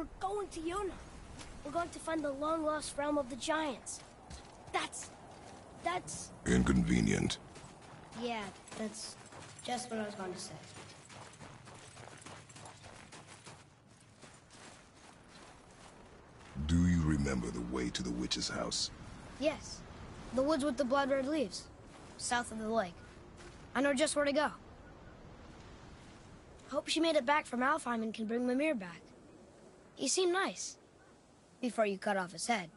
We're going to Yona. We're going to find the long-lost realm of the giants. That's... Inconvenient. Yeah, that's just what I was going to say. Do you remember the way to the witch's house? Yes. The woods with the blood-red leaves. South of the lake. I know just where to go. Hope she made it back from Alfheim and can bring Mimir back. He seemed nice. Before you cut off his head.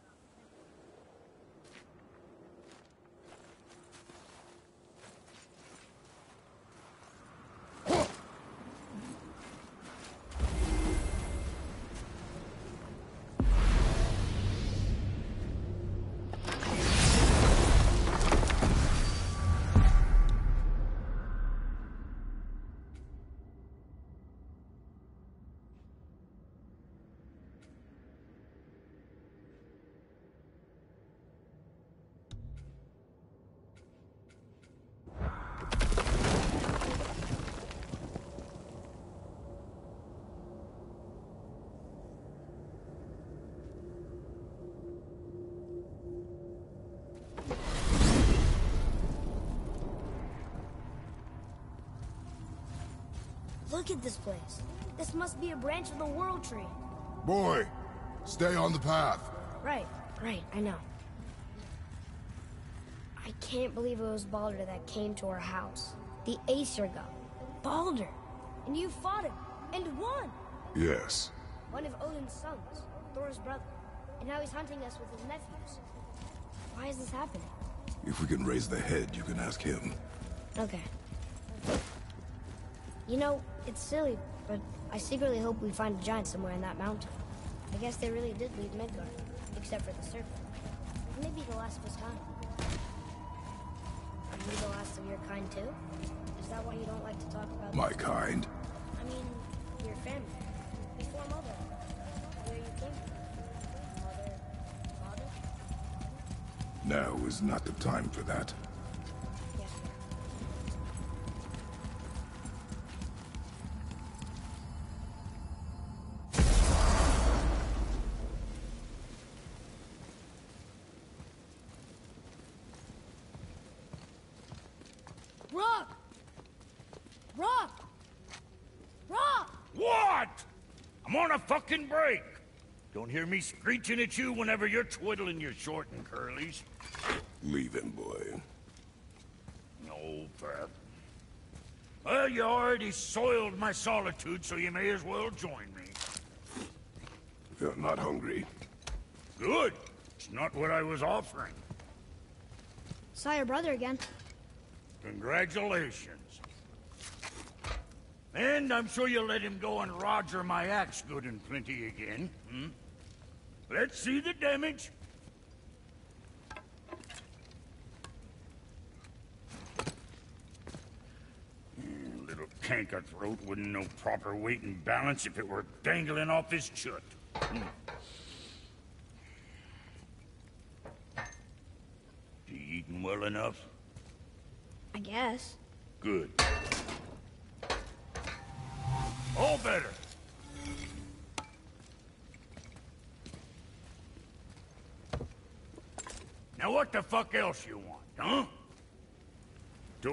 Look at this place. This must be a branch of the World Tree. Boy, stay on the path. Right, I know. I can't believe it was Baldur that came to our house. The Aesir god. Baldur! And you fought him, and won! Yes. One of Odin's sons, Thor's brother. And now he's hunting us with his nephews. Why is this happening? If we can raise the head, you can ask him. Okay. You know, it's silly, but I secretly hope we find a giant somewhere in that mountain. I guess they really did leave Midgard, except for the serpent. Maybe the last of his kind. Are you the last of your kind too? Is that why you don't like to talk about My kind? I mean, your family. Before Mother. Where you came from. Mother, father? Now is not the time for that. Yes, sir. Rock! Rock! Rock! What? I'm on a fucking break. Don't hear me screeching at you whenever you're twiddling your short and curlies. Leave him, boy. No, Pat. Well, you already soiled my solitude, so you may as well join me. You're not hungry. Good. It's not what I was offering. Saw your brother again. Congratulations. And I'm sure you'll let him go and roger my axe good and plenty again. Hmm? Let's see the damage. Little canker-throat wouldn't know proper weight and balance if it were dangling off his chut. You eating well enough? I guess. Good. All better. Now what the fuck else you want, huh?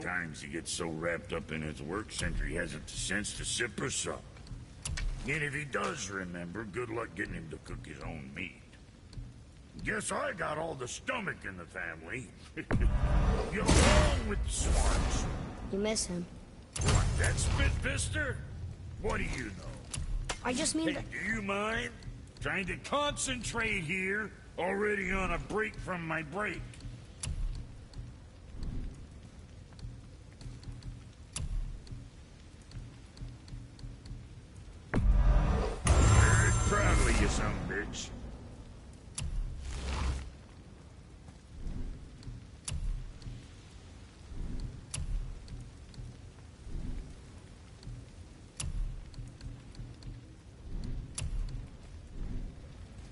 Times he gets so wrapped up in his work, Sentry hasn't the sense to sip or sup. And if he does remember, good luck getting him to cook his own meat. Guess I got all the stomach in the family. You're wrong with the smarts. You miss him. What, that spit-fister? What do you know? I just mean Hey, that... do you mind? Trying to concentrate here, already on a break from my break. Very proudly, you son of a bitch.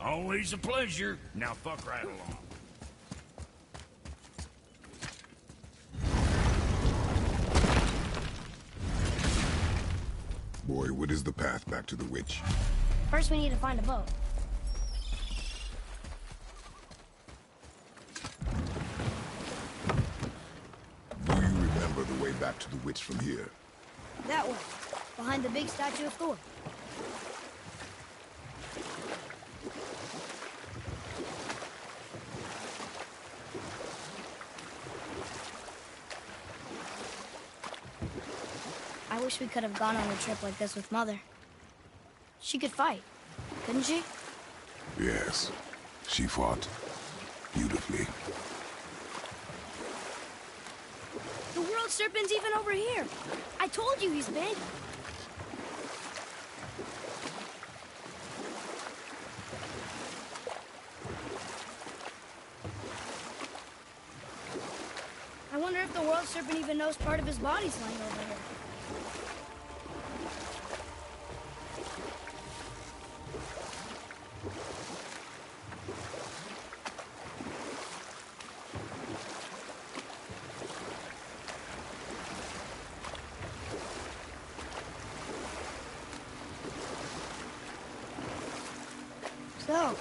Always a pleasure. Now fuck right along. Boy, what is the path back to the witch? First, we need to find a boat. Do you remember the way back to the witch from here? That way, behind the big statue of Thor. I wish we could have gone on a trip like this with Mother. She could fight, couldn't she? Yes, she fought beautifully. The world serpent's even over here. I told you he's big. I wonder if the world serpent even knows part of his body's lying over here. So,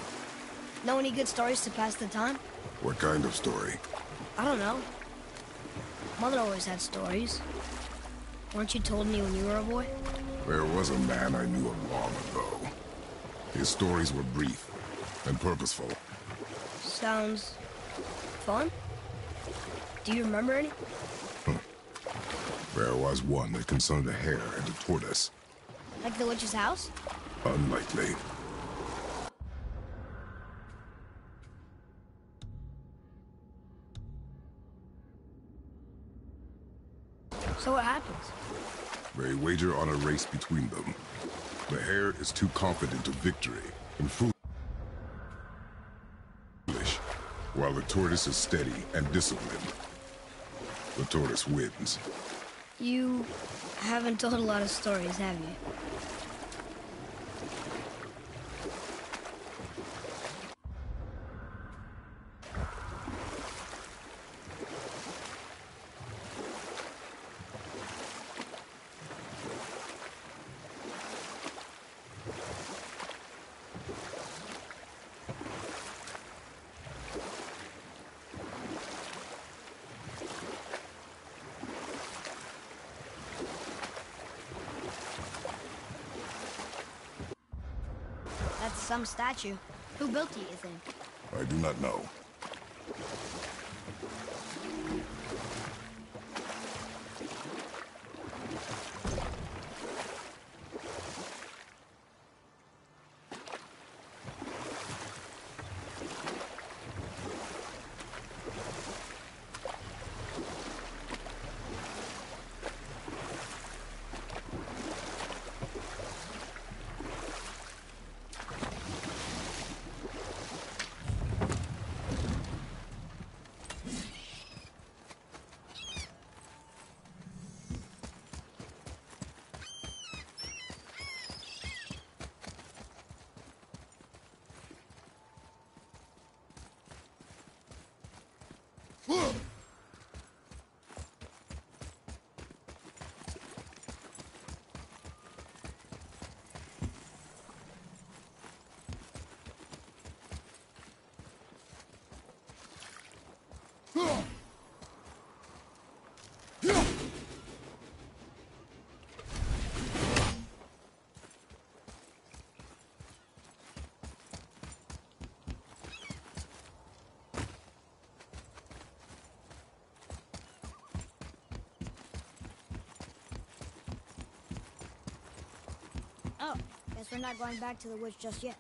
know any good stories to pass the time? What kind of story? I don't know. Mother always had stories. Weren't you told any when you were a boy? There was a man I knew of long ago. His stories were brief and purposeful. Sounds fun. Do you remember any? There was one that concerned a hare and a tortoise. Like the witch's house? Unlikely. So what happens? They wager on a race between them. The hare is too confident of victory and foolish, while the tortoise is steady and disciplined. The tortoise wins. You haven't told a lot of stories, have you? That's some statue. Who built it, you think? I do not know. Oh, guess we're not going back to the witch just yet.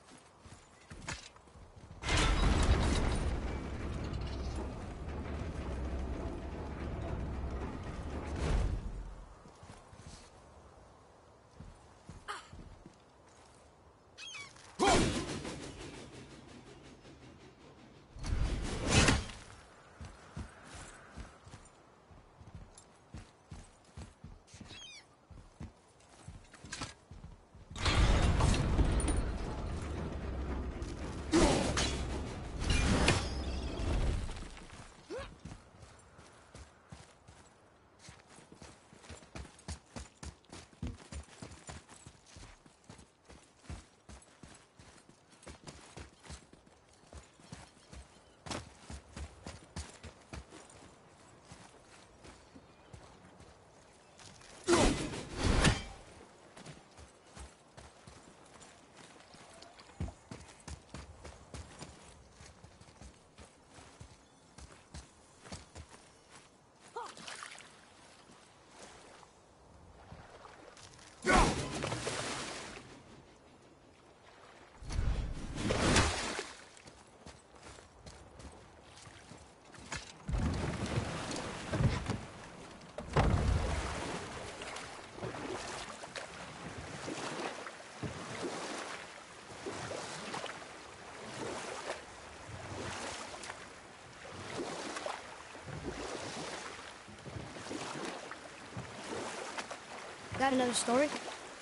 Got another story?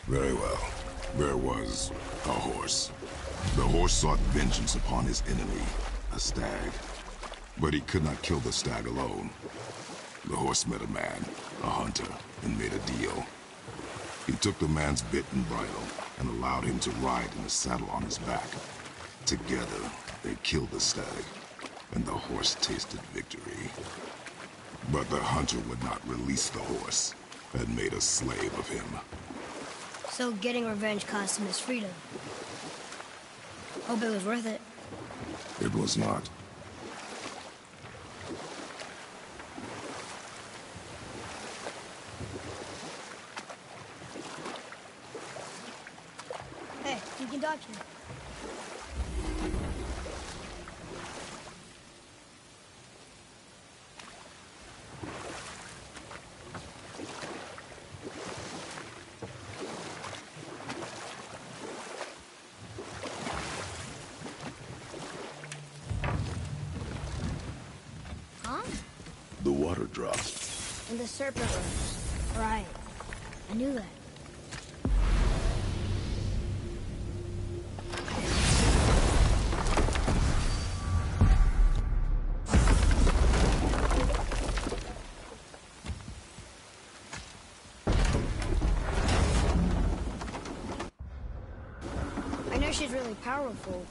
Very well. There was a horse. The horse sought vengeance upon his enemy, a stag. But he could not kill the stag alone. The horse met a man, a hunter, and made a deal. He took the man's bit and bridle and allowed him to ride in a saddle on his back. Together, they killed the stag, and the horse tasted victory. But the hunter would not release the horse and made a slave of him. So getting revenge cost him his freedom. Hope it was worth it. It was not. Hey, you can dodge me. The water dropped. And the serpent rose. Right. I knew that. I know she's really powerful,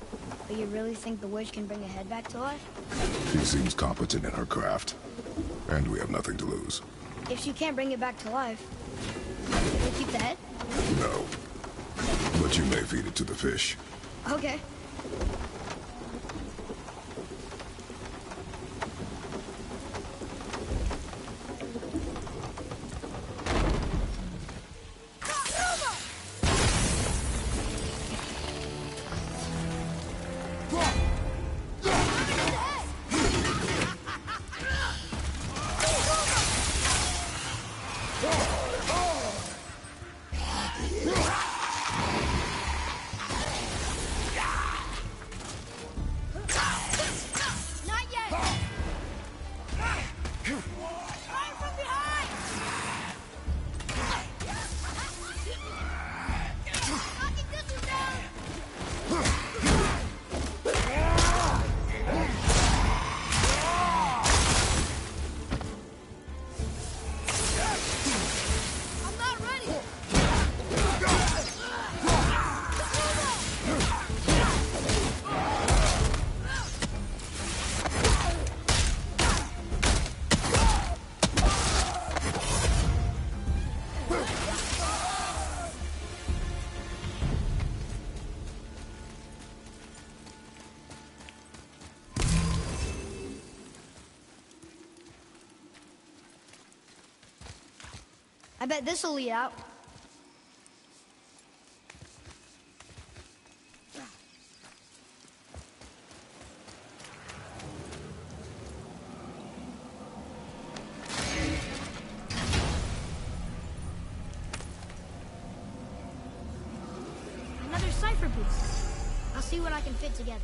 but you really think the witch can bring a head back to life? She seems competent in her craft. And we have nothing to lose. If she can't bring it back to life, can we keep the head? No. But you may feed it to the fish. Okay. I bet this'll lead out. Another cipher piece. I'll see what I can fit together.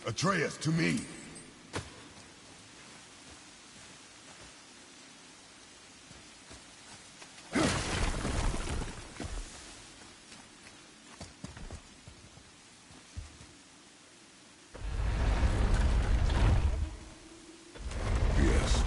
Atreus, to me. Yes.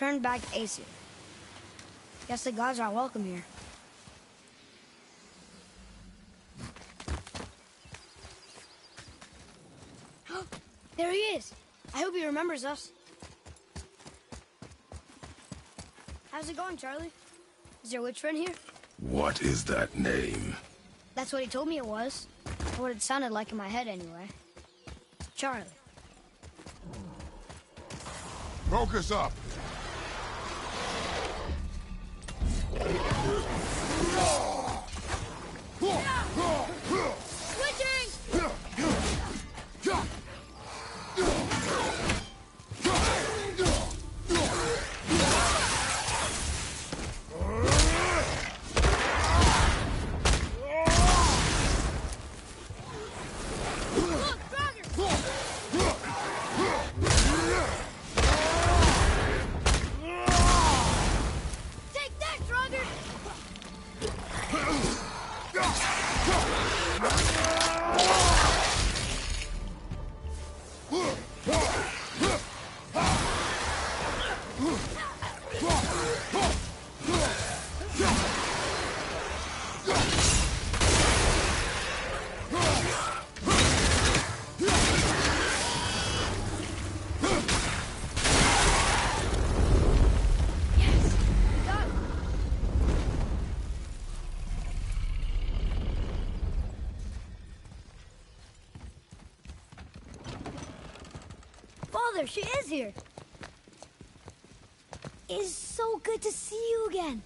turned back Aesir. Guess the gods aren't welcome here. There he is. I hope he remembers us. How's it going, Charlie? Is your witch friend here? What is that name? That's what he told me it was. Or what it sounded like in my head, anyway. Charlie. Focus up! Switching! Father, she is here. It's so good to see you again.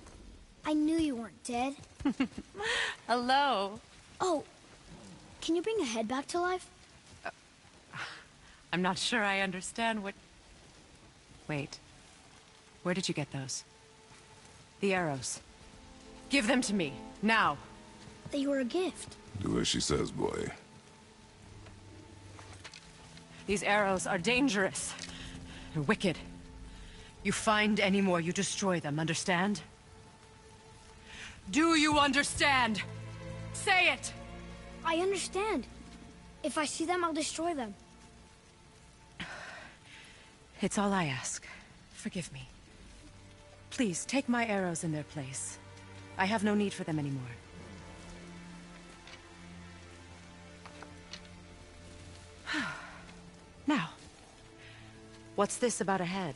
I knew you weren't dead. Hello. Oh, can you bring a head back to life? I'm not sure I understand what... Wait. Where did you get those? The arrows. Give them to me, now. They were a gift. Do as she says, boy. These arrows are dangerous. They're wicked. You find any more, you destroy them, understand? Do you understand? Say it! I understand. If I see them, I'll destroy them. It's all I ask. Forgive me. Please, take my arrows in their place. I have no need for them anymore. Now, what's this about a head?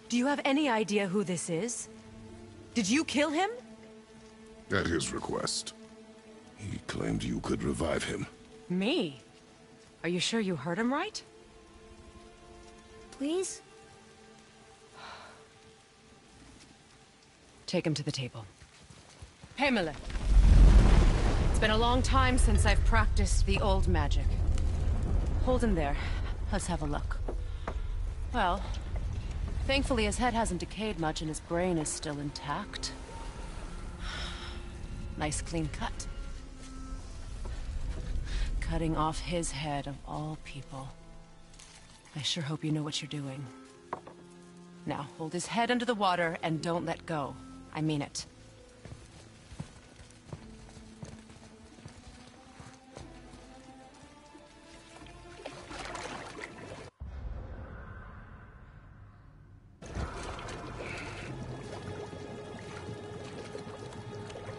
Do you have any idea who this is? Did you kill him? At his request. He claimed you could revive him. Me? Are you sure you heard him right? Please? Take him to the table. Pamela. It's been a long time since I've practiced the old magic. Hold him there. Let's have a look. Well, thankfully his head hasn't decayed much and his brain is still intact. Nice clean cut. Cutting off his head of all people. I sure hope you know what you're doing. Now, hold his head under the water and don't let go. I mean it.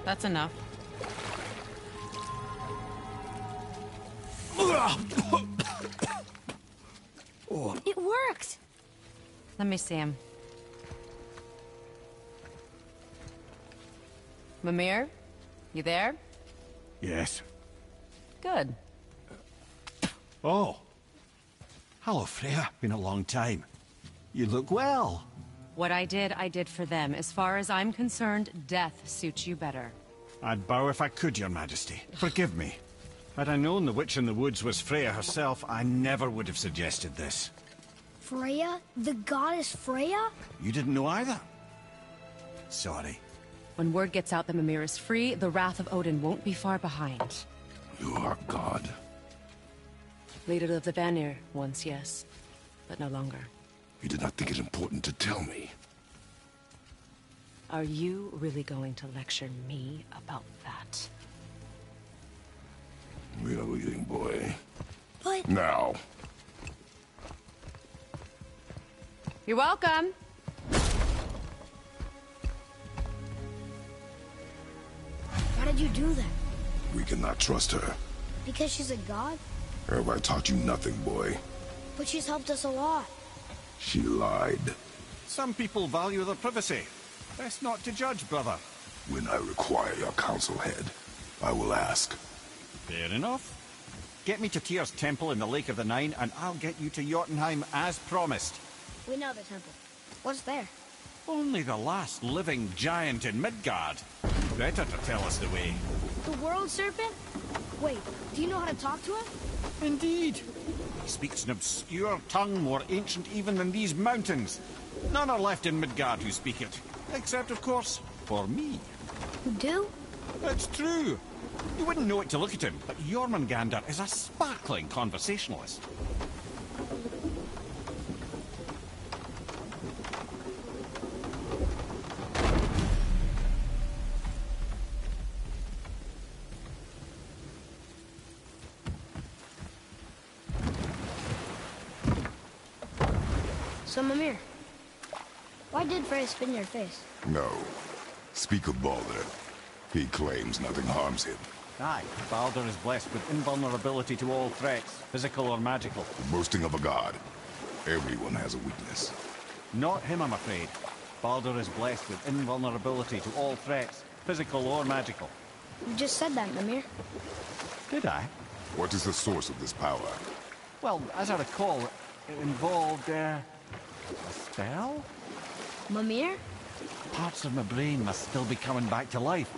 That's enough. It worked! Let me see him. Mimir? You there? Yes. Good. Oh. Hello, Freya. Been a long time. You look well. What I did for them. As far as I'm concerned, death suits you better. I'd bow if I could, Your Majesty. Forgive me. Had I known the witch in the woods was Freya herself, I never would have suggested this. Freya? The goddess Freya? You didn't know either? Sorry. When word gets out that Mimir is free, the wrath of Odin won't be far behind. You are God. Leader of the Vanir, once yes, but no longer. You did not think it important to tell me. Are you really going to lecture me about that? We are leaving, boy. But... Now. You're welcome. Why did you do that? We cannot trust her. Because she's a god? Have I taught you nothing, boy? But she's helped us a lot. She lied. Some people value their privacy. Best not to judge, brother. When I require your counsel, head, I will ask. Fair enough. Get me to Tyr's temple in the Lake of the Nine, and I'll get you to Jotunheim as promised. We know the temple. What's there? Only the last living giant in Midgard. Better to tell us the way. The world serpent? Wait, do you know how to talk to him? Indeed. He speaks an obscure tongue more ancient even than these mountains. None are left in Midgard who speak it. Except, of course, for me. You do? It's true. You wouldn't know it to look at him, but Jormungandr is a sparkling conversationalist. So, Mimir, why did Frey spit in your face? No. Speak of Baldur. He claims nothing harms him. Aye, Baldur is blessed with invulnerability to all threats, physical or magical. The boasting of a god. Everyone has a weakness. Not him, I'm afraid. Baldur is blessed with invulnerability to all threats, physical or magical. You just said that, Mimir. Did I? What is the source of this power? Well, as I recall, it involved, a spell? Mimir? Parts of my brain must still be coming back to life.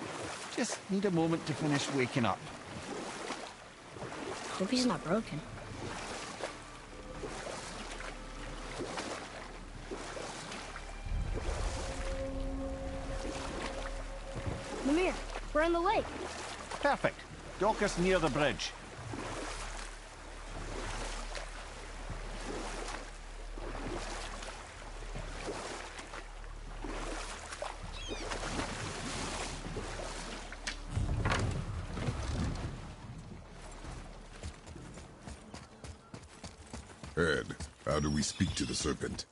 Just need a moment to finish waking up. Hope he's not broken. Mimir, we're on the lake. Perfect. Dock us near the bridge. Ed, how do we speak to the serpent?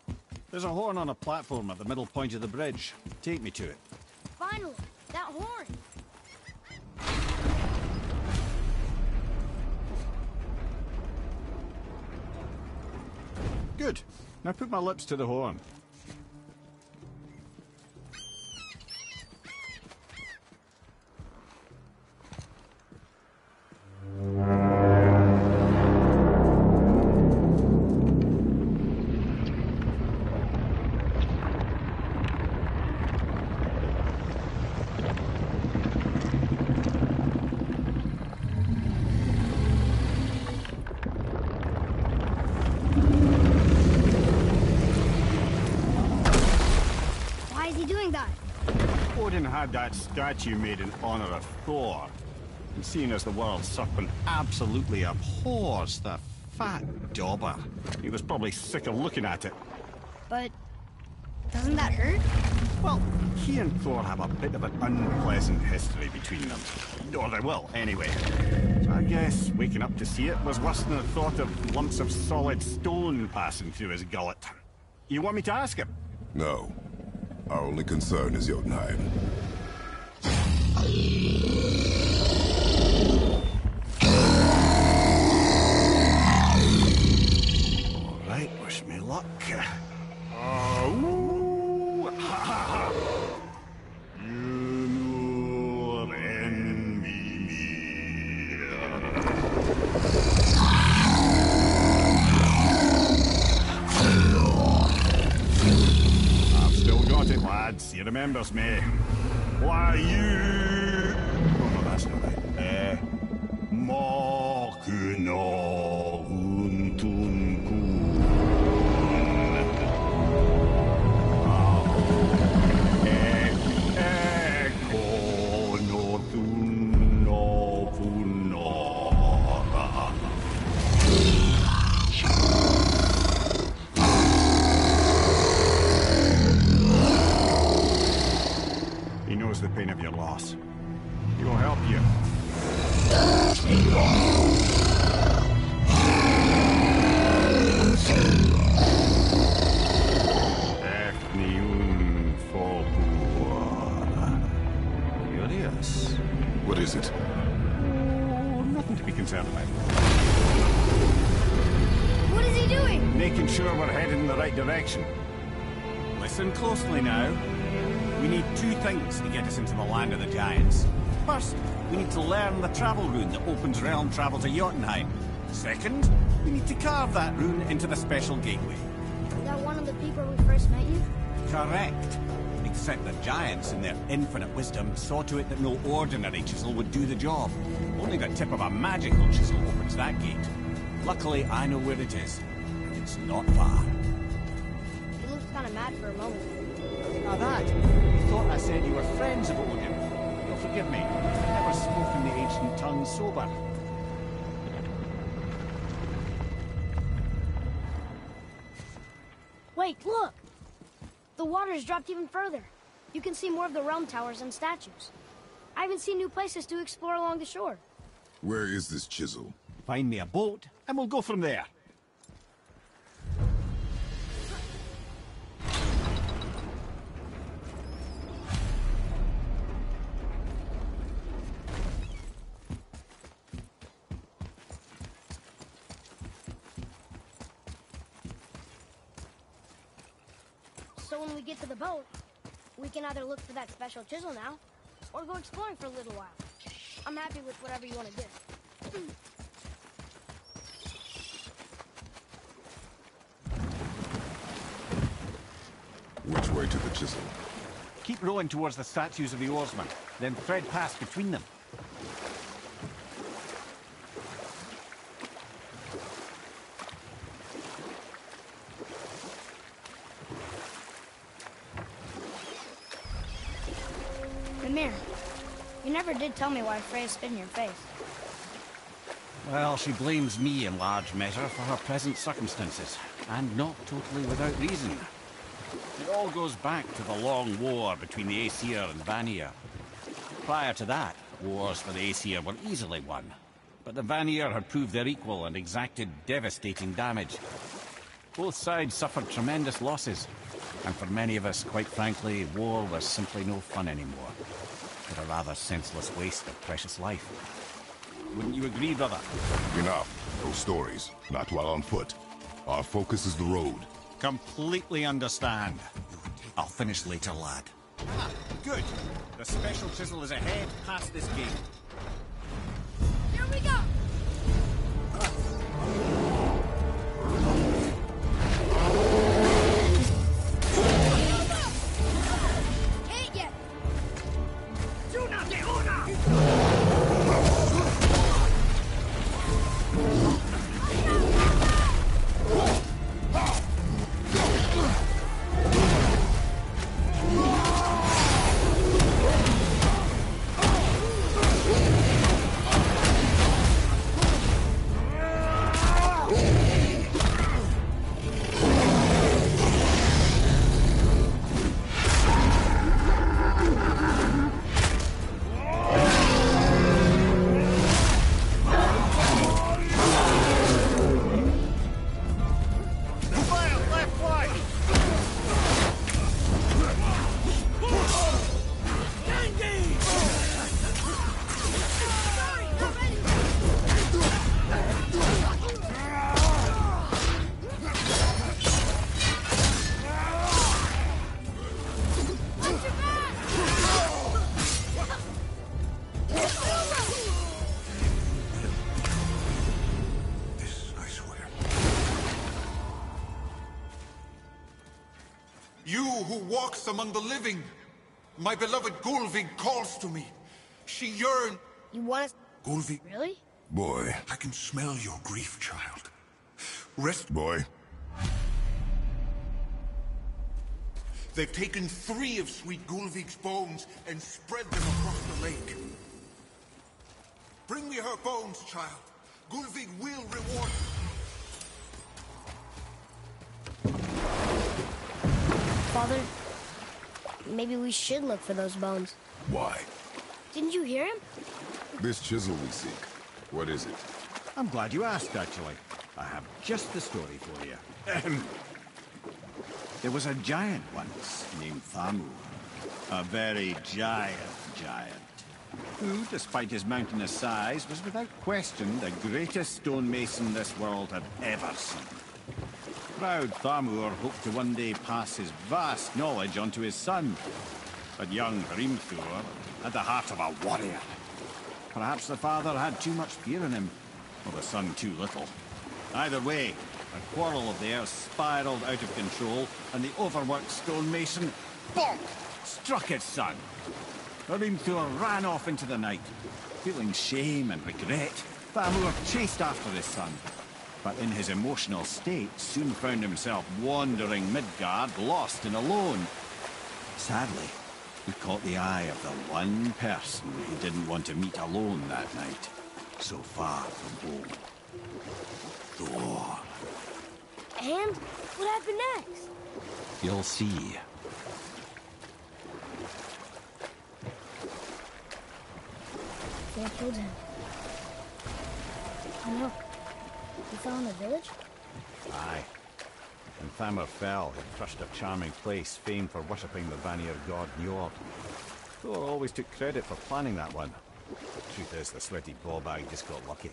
There's a horn on a platform at the middle point of the bridge. Take me to it. Finally, that horn. Good. Now put my lips to the horn. Odin had that statue made in honor of Thor. And seeing as the world serpent absolutely abhors the fat dauber, he was probably sick of looking at it. But doesn't that hurt? Well, he and Thor have a bit of an unpleasant history between them. Or they will, anyway. So I guess waking up to see it was worse than the thought of lumps of solid stone passing through his gullet. You want me to ask him? No. Our only concern is Jotunheim. All right, wish me luck. He remembers me. Why you? Oh no, that's not right. Mokuno untunkun. Eko no tunno punora. He knows the pain of your loss. He will help you. Yes. What is it? Oh, nothing to be concerned about. What is he doing? Making sure we're heading in the right direction. Listen closely now. We need two things to get us into the land of the giants. First, we need to learn the travel rune that opens realm travel to Jotunheim. Second, we need to carve that rune into the special gateway. Is that one of the people we first met you? Correct. Except the giants, in their infinite wisdom, saw to it that no ordinary chisel would do the job. Only the tip of a magical chisel opens that gate. Luckily, I know where it is. It's not far. You looked kind of mad for a moment. Now that, you thought I said you were friends of Odin. You'll forgive me. I've never spoken the ancient tongue sober. Wait, look! The water's dropped even further. You can see more of the realm towers and statues. I even see new places to explore along the shore. Where is this chisel? Find me a boat, and we'll go from there. So when we get to the boat, we can either look for that special chisel now, or go exploring for a little while. I'm happy with whatever you want to do. Which way to the chisel? Keep rowing towards the statues of the oarsmen, then thread past between them. Mimir, you never did tell me why Freya spit in your face. Well, she blames me in large measure for her present circumstances, and not totally without reason. It all goes back to the long war between the Aesir and Vanir. Prior to that, wars for the Aesir were easily won, but the Vanir had proved their equal and exacted devastating damage. Both sides suffered tremendous losses, and for many of us, quite frankly, war was simply no fun anymore. But a rather senseless waste of precious life. Wouldn't you agree, brother? Enough. Those stories. Not while on foot. Our focus is the road. Completely understand. I'll finish later, lad. Ah, good. The special chisel is ahead past this gate. Here we go! Ain't yet! Una de una! Who walks among the living. My beloved Gulvig calls to me. She yearns. You want us... Gulvig. Really? Boy. I can smell your grief, child. Rest. Boy. They've taken 3 of sweet Gulvig's bones and spread them across the lake. Bring me her bones, child. Gulvig will reward you. Father, maybe we should look for those bones. Why? Didn't you hear him? This chisel we seek. What is it? I'm glad you asked, actually. I have just the story for you. There was a giant once named Thamu. A very giant. who, despite his mountainous size, was without question the greatest stonemason this world had ever seen. Proud Thamur hoped to one day pass his vast knowledge on to his son, but young Hrím had the heart of a warrior. Perhaps the father had too much fear in him, or the son too little. Either way, a quarrel of theirs spiraled out of control, and the overworked stonemason, bonk, struck his son. Hrím ran off into the night. Feeling shame and regret, Thamur chased after his son, but in his emotional state soon found himself wandering Midgard, lost and alone. Sadly, he caught the eye of the one person he didn't want to meet alone that night, so far from home. Thor. And what happened next? You'll see. They killed him. Oh no. He fell in the village? Aye. When Thamur fell, he crushed a charming place famed for worshipping the Vanir god Njord. Thor always took credit for planning that one. Truth is, the sweaty ballbag just got lucky.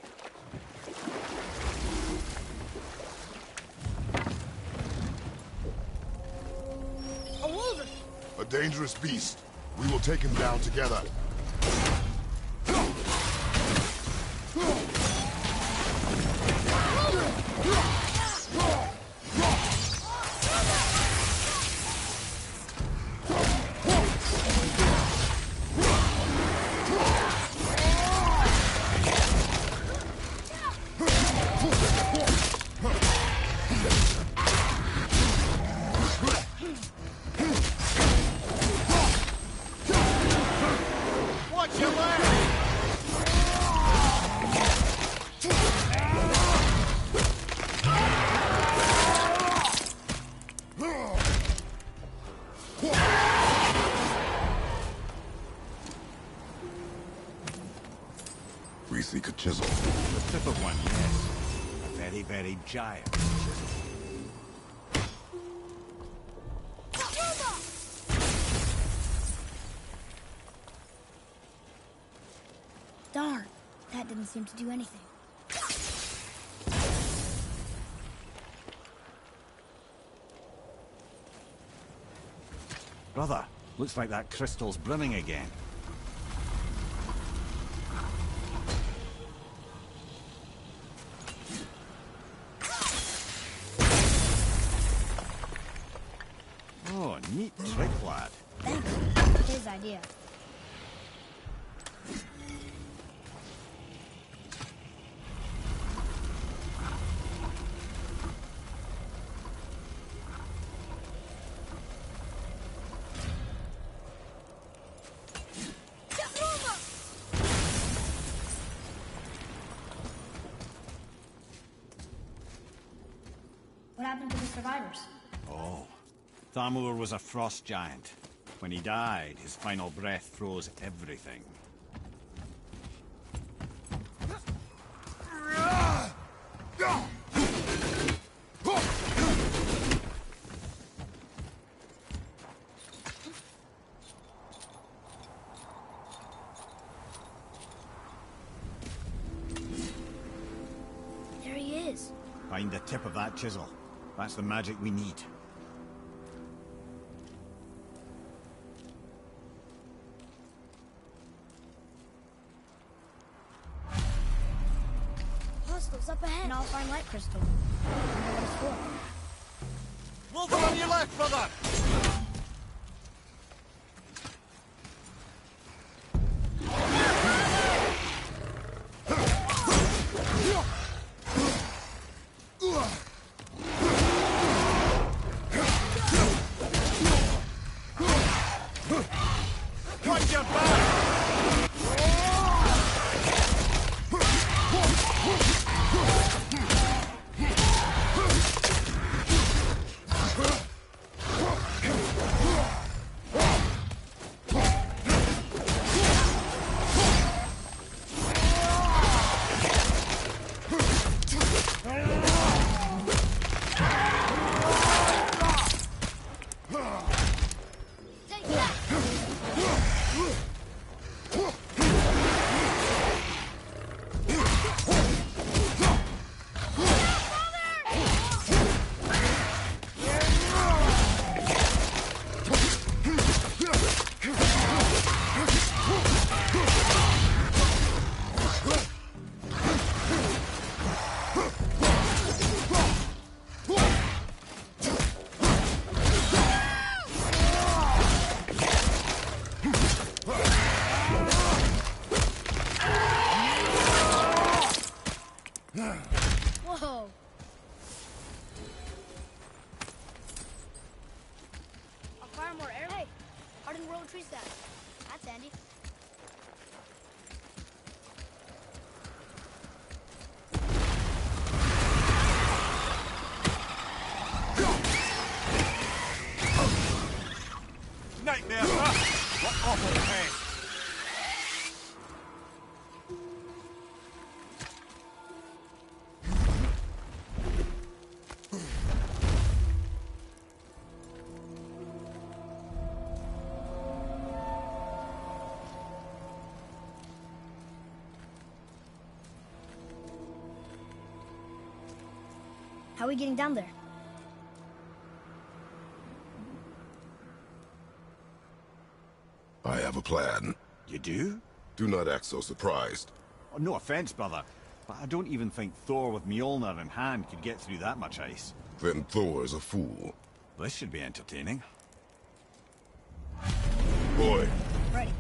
A wolverine! A dangerous beast. We will take him down together. We seek a chisel. The tip of one, yes. A very, very giant chisel. Darn, that didn't seem to do anything. Brother, looks like that crystal's brimming again. Oh, neat trick, lad. Thanks. His idea. What happened to the survivors? Oh. Thamur was a frost giant. When he died, his final breath froze everything. There he is. Find the tip of that chisel. That's the magic we need. Hostiles up ahead. And I'll find light crystal. I know what it's for. Wolver on your left, brother! Watch your back! Whoa! I'll fire more arrows. Hey, hardened roll tree staff. That's handy. Nightmare, huh? What awful pain. How are we getting down there? I have a plan. You do? Do not act so surprised. Oh, no offense, brother, but I don't even think Thor with Mjolnir in hand could get through that much ice. Then Thor's a fool. This should be entertaining. Boy, Ready.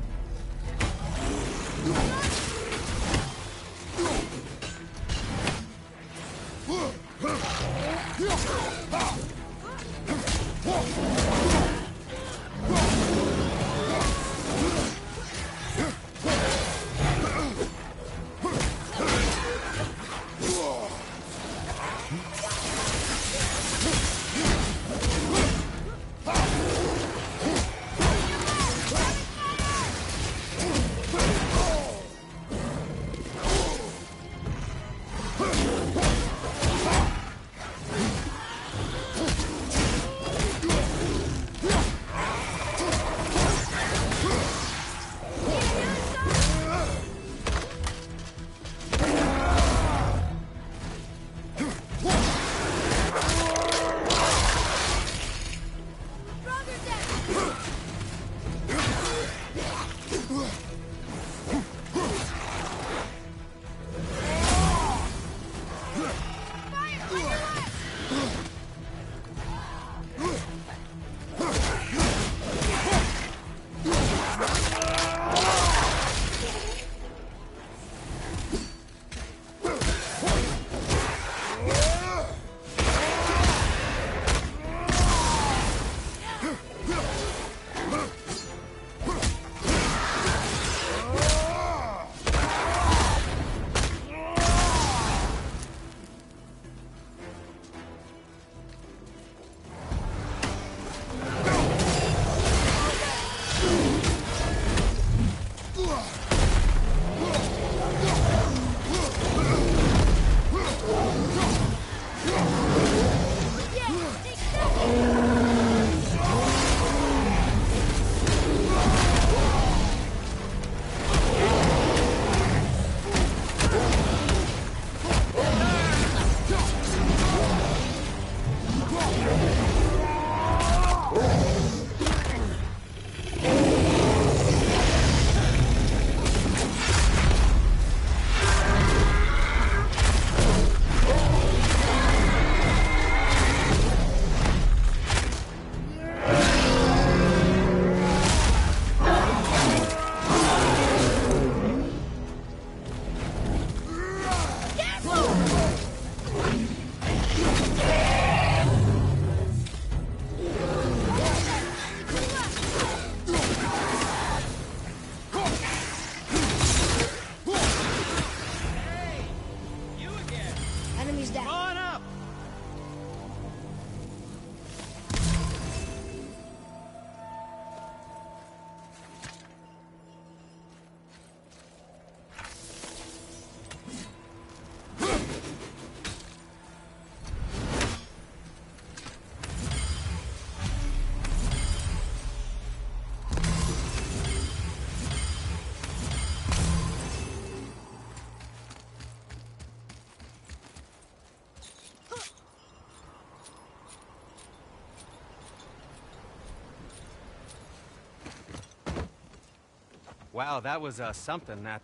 Wow, that was something, that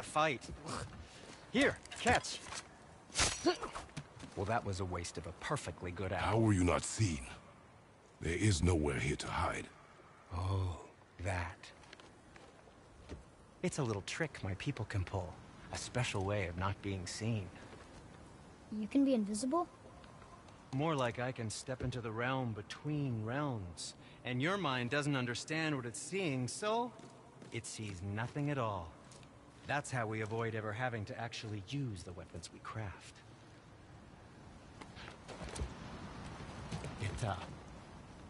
fight. Here, catch. Well, that was a waste of a perfectly good How hour. were you not seen? There is nowhere here to hide. Oh, that. It's a little trick my people can pull. A special way of not being seen. You can be invisible? More like I can step into the realm between realms. And your mind doesn't understand what it's seeing, so it sees nothing at all. That's how we avoid ever having to actually use the weapons we craft.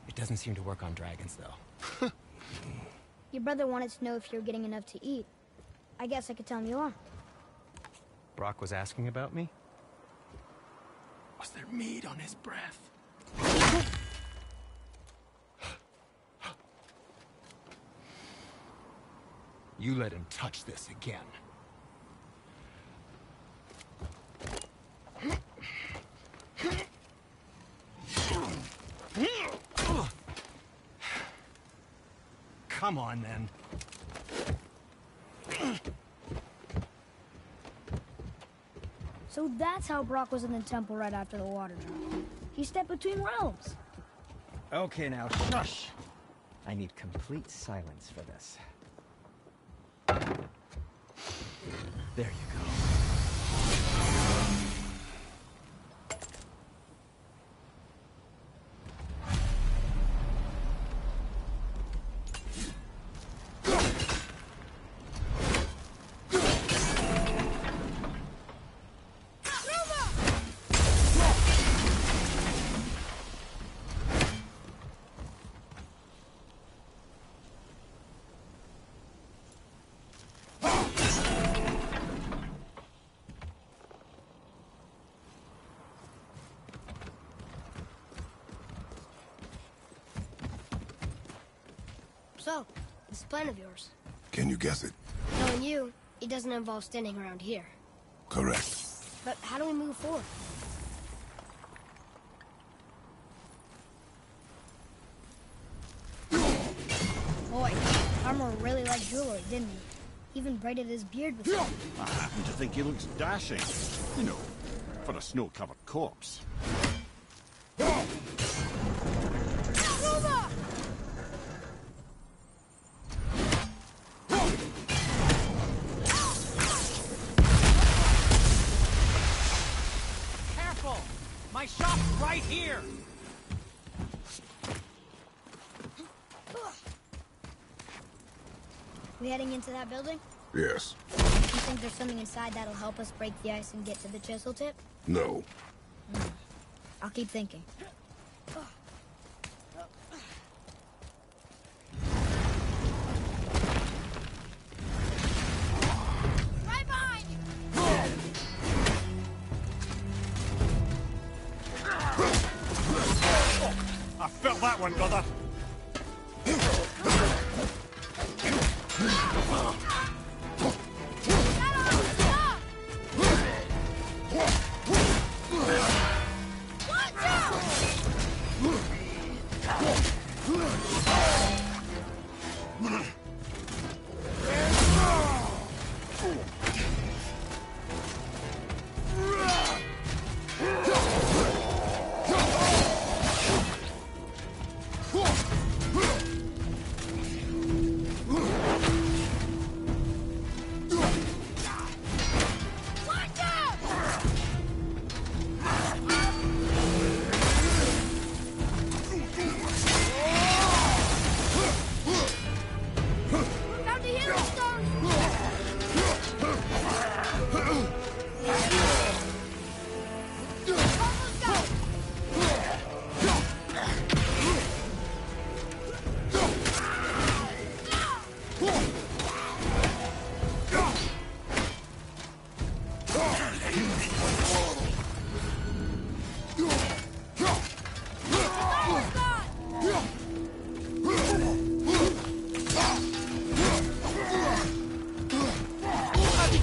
It doesn't seem to work on dragons, though. Your brother wanted to know if you're getting enough to eat. I guess I could tell him you are. Brock was asking about me? Was there meat on his breath? You let him touch this again. Come on, then. So that's how Brock was in the temple right after the water drop. He stepped between realms. Okay, now, shush. I need complete silence for this. There you go. So, this plan of yours. Can you guess it? Knowing you, it doesn't involve standing around here. Correct. But how do we move forward? Boy, Armor really liked jewelry, didn't he? Even braided his beard with it. I happen to think he looks dashing. You know, for a snow-covered corpse. My shop's right here! We heading into that building? Yes. You think there's something inside that'll help us break the ice and get to the chisel tip? No. I'll keep thinking. Right behind you! I felt that one, brother.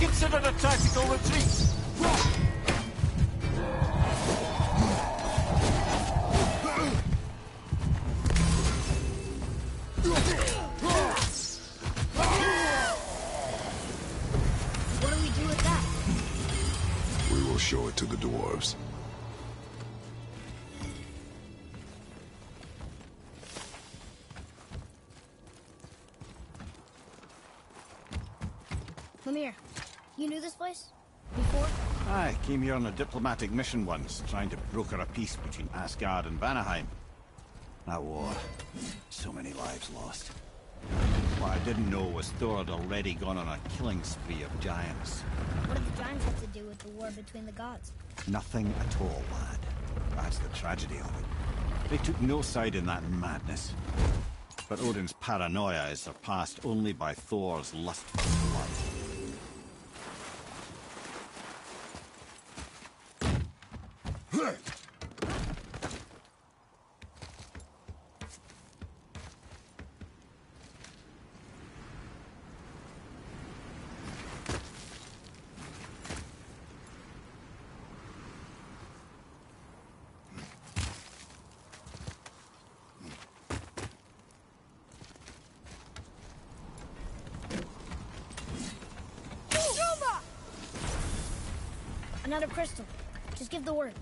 Considered a tactical retreat. What do we do with that? We will show it to the dwarves. Come here. You knew this place? Before? I came here on a diplomatic mission once, trying to broker a peace between Asgard and Vanaheim. That war. So many lives lost. What I didn't know was Thor had already gone on a killing spree of giants. What did the giants have to do with the war between the gods? Nothing at all, lad. That's the tragedy of it. They took no side in that madness. But Odin's paranoia is surpassed only by Thor's lust for blood. Another crystal. Just give the word.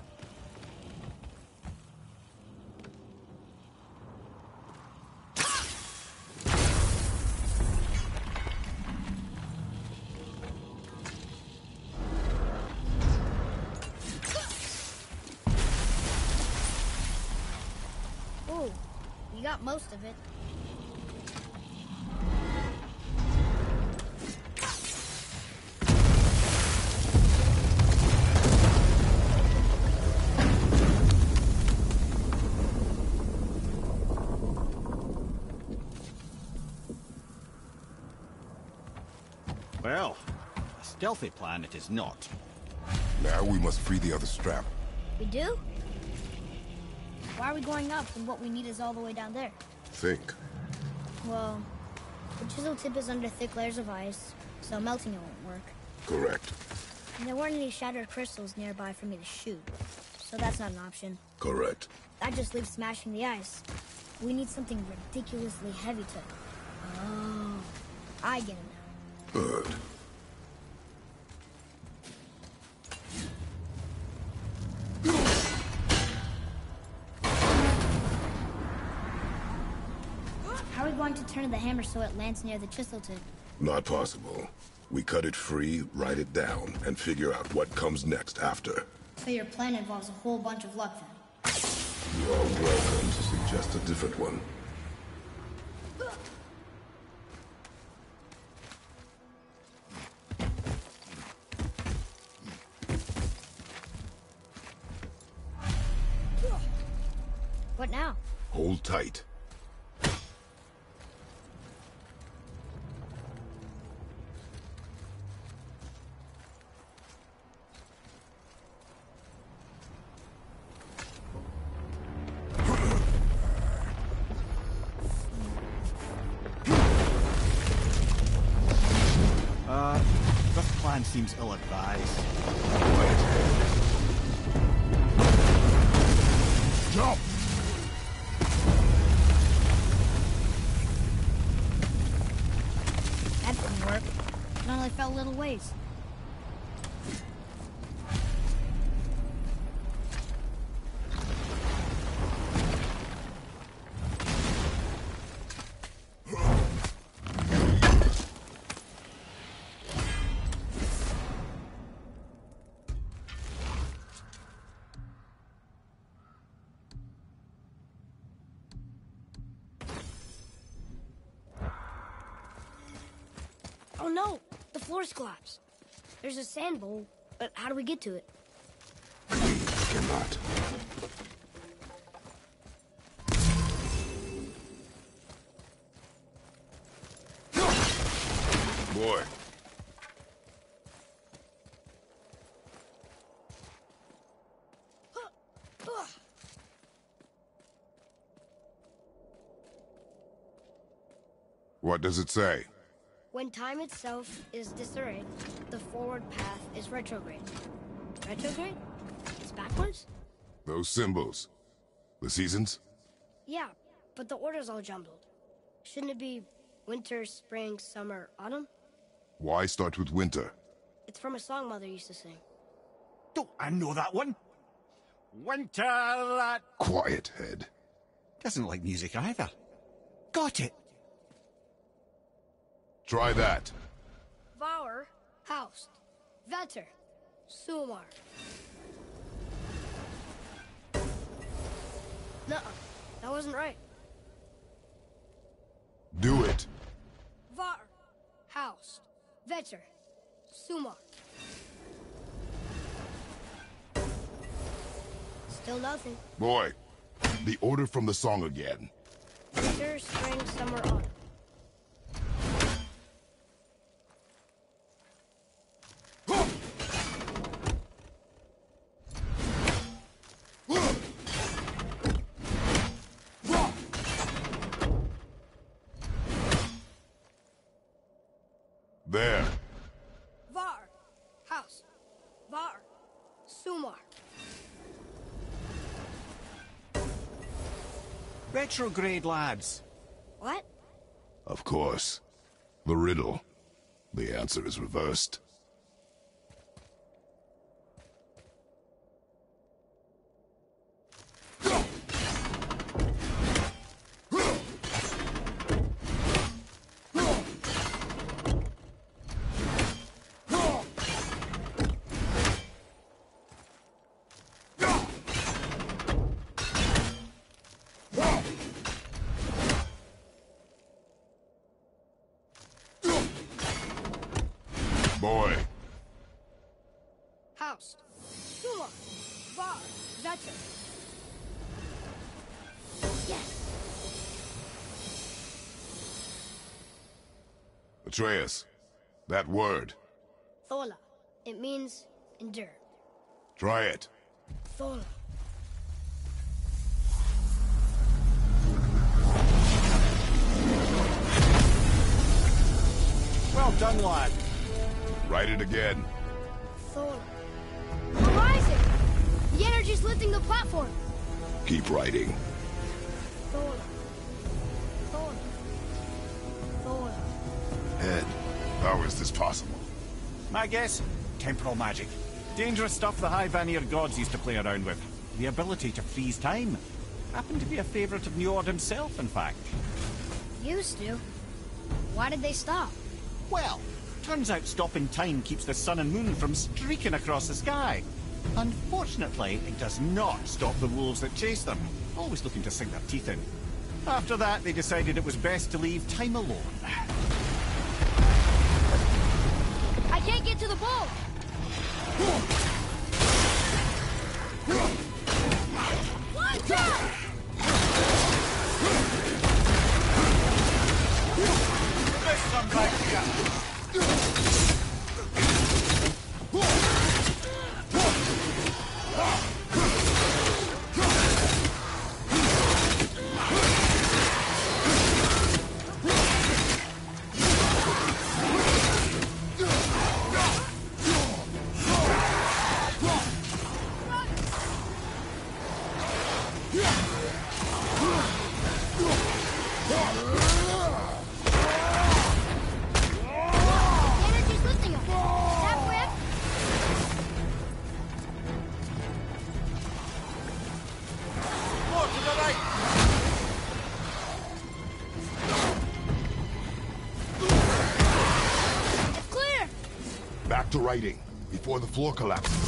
Ooh, you got most of it. Well, a stealthy plan it is not. Now we must free the other strap. We do? Why are we going up when what we need is all the way down there? Think. Well, the chisel tip is under thick layers of ice, so melting it won't work. Correct. And there weren't any shattered crystals nearby for me to shoot, so that's not an option. Correct. That just leaves smashing the ice. We need something ridiculously heavy to... Oh, I get it now. Good. How are we going to turn the hammer so it lands near the chisel tip? Not possible. We cut it free, write it down, and figure out what comes next after. So your plan involves a whole bunch of luck then? You're welcome to suggest a different one. What now? Hold tight. This plan seems ill-advised. Jump! That didn't work. It only fell a little ways. Oh no! The floor's collapsed. There's a sand bowl, but how do we get to it? We cannot. Boy. What does it say? When time itself is disarrayed, the forward path is retrograde. Retrograde? It's backwards? Those symbols. The seasons? Yeah, but the order's all jumbled. Shouldn't it be winter, spring, summer, autumn? Why start with winter? It's from a song Mother used to sing. Don't I know that one? Winter that... Quiet, head. Doesn't like music either. Got it. Try that. Vour, housed. Vetter. Sumar. Nuh-uh. That wasn't right. Do it. Var. House. Vetter. Sumar. Still nothing. Boy, the order from the song again. Winter, spring, summer, autumn. There. Var. House. Var. Sumar. Retrograde, lads. What? Of course. The riddle. The answer is reversed. Boy. House. Sumar. Var. Vetter. Yes. Atreus, that word. Thola. It means endure. Try it. Thola. Well done, lad. Write it again. Thola. Horizon! The energy's lifting the platform. Keep writing. Thola. Thola. Thola. Ed, how is this possible? My guess? Temporal magic. Dangerous stuff the High Vanir gods used to play around with. The ability to freeze time. Happened to be a favorite of Njord himself, in fact. Used to. Why did they stop? Well, turns out stopping time keeps the sun and moon from streaking across the sky. Unfortunately, it does not stop the wolves that chase them, always looking to sink their teeth in. After that, they decided it was best to leave time alone. I can't get to the ball! Watch out! Let's come back here. Back to writing, before the floor collapses.